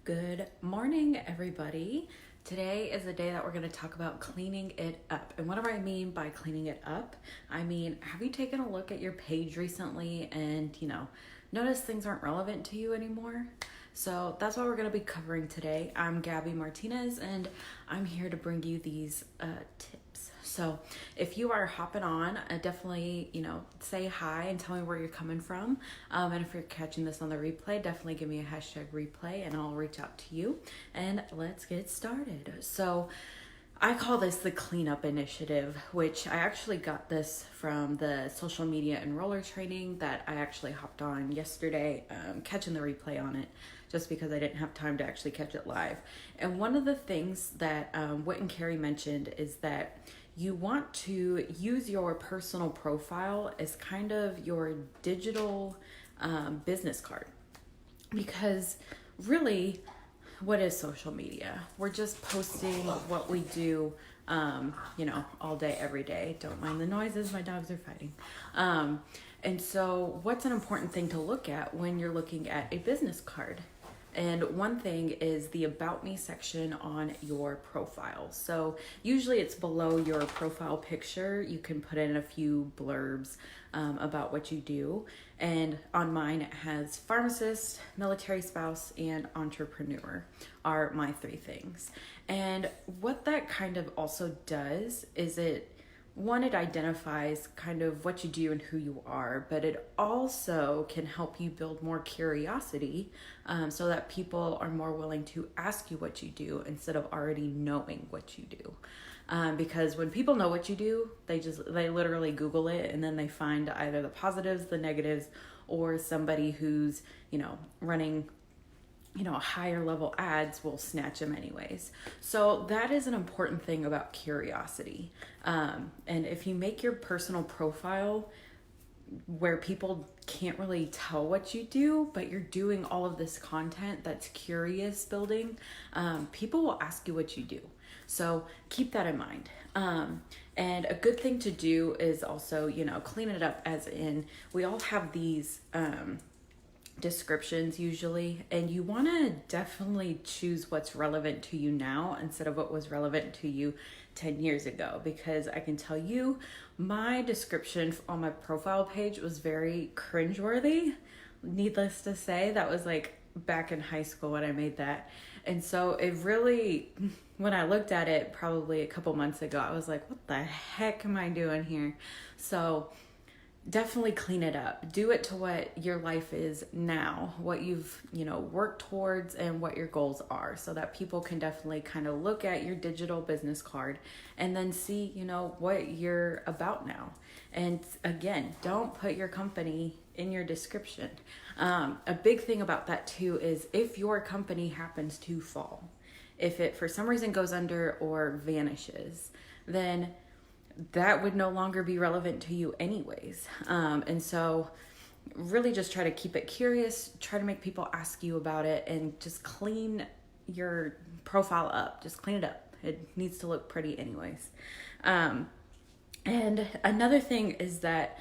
Good morning, everybody. Today is the day that we're going to talk about cleaning it up. And what do I mean by cleaning it up? I mean, have you taken a look at your page recently and, noticed things aren't relevant to you anymore? So that's what we're going to be covering today. I'm Gabby Martinez, and I'm here to bring you these tips. So if you are hopping on, definitely, say hi and tell me where you're coming from. And if you're catching this on the replay, definitely give me a hashtag replay and I'll reach out to you. And let's get started. So I call this the cleanup initiative, which I actually got this from the social media enroller training that I actually hopped on yesterday, catching the replay on it just because I didn't have time to actually catch it live. And one of the things that Whit and Carrie mentioned is that you want to use your personal profile as kind of your digital business card. Because really, what is social media? We're just posting what we do, all day, every day. Don't mind the noises, my dogs are fighting. And so what's an important thing to look at when you're looking at a business card? And one thing is the About Me section on your profile. So usually it's below your profile picture. You can put in a few blurbs about what you do. And on mine, it has pharmacist, military spouse, and entrepreneur are my three things. And what that kind of also does is it identifies kind of what you do and who you are, but it also can help you build more curiosity so that people are more willing to ask you what you do instead of already knowing what you do. Because when people know what you do, they literally Google it and then they find either the positives, the negatives, or somebody who's, running higher level ads will snatch them anyways. So that is an important thing about curiosity. And if you make your personal profile where people can't really tell what you do, but you're doing all of this content that's curious building, people will ask you what you do. So keep that in mind. And a good thing to do is also, clean it up, as in we all have these, descriptions usually, and you want to definitely choose what's relevant to you now instead of what was relevant to you 10 years ago, because I can tell you my description on my profile page was very cringeworthy. Needless to say, that was like back in high school when I made that. And so it really, when I looked at it probably a couple months ago, I was like, what the heck am I doing here? So definitely clean it up. Do it to what your life is now, what you've, worked towards and what your goals are, so that people can definitely kind of look at your digital business card and then see, what you're about now. And again, don't put your company in your description. A big thing about that too is if your company happens to fall, if it for some reason goes under or vanishes, then that would no longer be relevant to you anyways. And so really just try to keep it curious, try to make people ask you about it, and just clean your profile up. Just clean it up. It needs to look pretty anyways. And another thing is that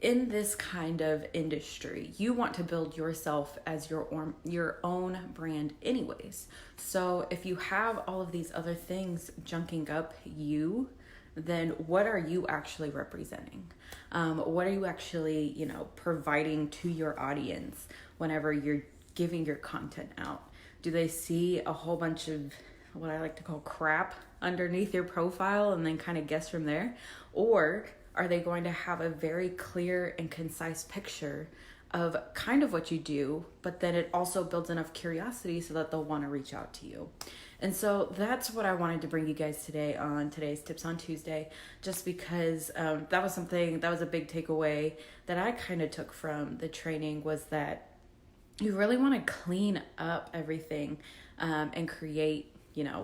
in this kind of industry, you want to build yourself as your own brand anyways. So if you have all of these other things junking up you, then what are you actually representing? What are you actually, providing to your audience whenever you're giving your content out? Do they see a whole bunch of what I like to call crap underneath your profile and then kind of guess from there? Or are they going to have a very clear and concise picture of kind of what you do, but then it also builds enough curiosity so that they'll want to reach out to you? And so that's what I wanted to bring you guys today on today's Tips on Tuesday, just because that was a big takeaway that I kind of took from the training, was that you really want to clean up everything and create,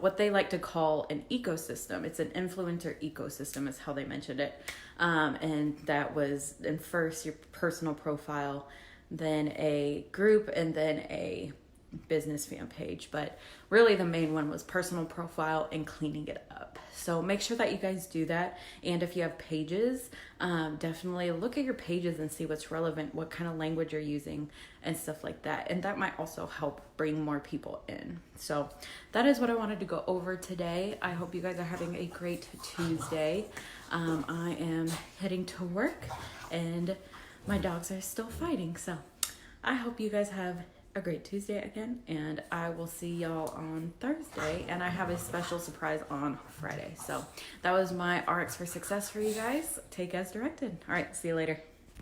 what they like to call an ecosystem. It's an influencer ecosystem is how they mentioned it. And that was in first your personal profile, then a group, and then a business fan page, but really the main one was personal profile and cleaning it up. So make sure that you guys do that. And if you have pages, definitely look at your pages and see what's relevant, what kind of language you're using and stuff like that. And that might also help bring more people in. So that is what I wanted to go over today. I hope you guys are having a great Tuesday. I am heading to work and my dogs are still fighting. So I hope you guys have a great Tuesday again, and I will see y'all on Thursday, and I have a special surprise on Friday. So that was my RX for Success for you guys. Take as directed. All right, see you later.